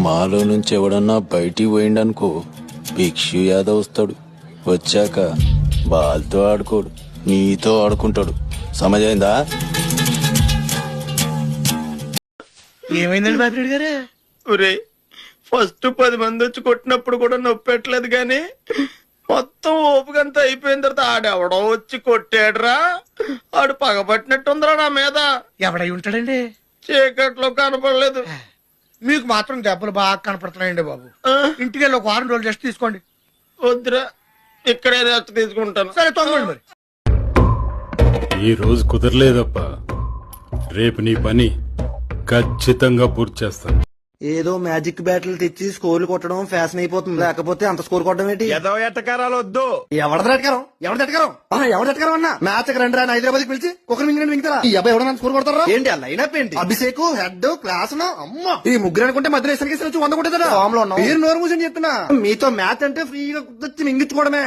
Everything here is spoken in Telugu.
మాలో నుంచి ఎవడన్నా బయటికి పోయిండనుకో భిక్షు యాదవ్ వస్తాడు. వచ్చాక వాళ్ళతో ఆడుకోడు, నీతో ఆడుకుంటాడు. సమజైందా? ఏమైందండి బాపిరెడ్డి గారు? ఒరే, ఫస్ట్ 10 మంది వచ్చి కొట్టినప్పుడు కూడా నొప్పి పెట్టలేదు గాని మొత్తం ఓపికంతా అయిపోయిన తర్వాత ఆడెవడో వచ్చి కొట్టాడురా. ఆడు పగబట్టినట్టుందిరా నా మీద. ఎవడై ఉంటాడండి? చీకట్లో కనపడలేదు. మీకు మాత్రం దెబ్బలు బాగా కనపడుతున్నాయండి బాబు. ఇంటికి వెళ్ళి ఒక 6 రోజులు రెస్ట్ తీసుకోండి. వద్దురా, ఇక్కడే రెస్ట్ తీసుకుంటాను. సరే తొంగండి మరి. ఈ రోజు కుదరలేదప్ప, రేపు నీ పని ఖచ్చితంగా పూర్తి చేస్తాను. ఏదో మ్యాజిక్ బ్యాట్లు తెచ్చి స్కోర్లు కొట్టడం ఫ్యాషన్ అయిపోతుంది. లేకపోతే అంత స్కోర్ కొట్టడం ఏంటి? ఏదో ఎట్టకారాలు వద్దు. ఎవరి ఎటకారం అన్నా మ్యాచ్ రండి రాని హైదరాబాద్ కి పిలిచి ఒకరు మింగుతారా? ఈ అబ్బాయి ఎవడన్నా స్కోర్ కొడతారా ఏంటి? ఆ లైనప్ ఏంటి? అభిషేక్ హెడ్ క్లాస్ అమ్మ ఈ ముగ్గురు అనుకుంటే మధ్యలో ఇసరికి వచ్చి 100 కొట్టేదా? ఫామ్ లో మీరు నోరు మూసని చెప్తున్నా. మీతో మ్యాచ్ అంటే ఫ్రీగా కుదొచ్చి మింగించుకోవడమే.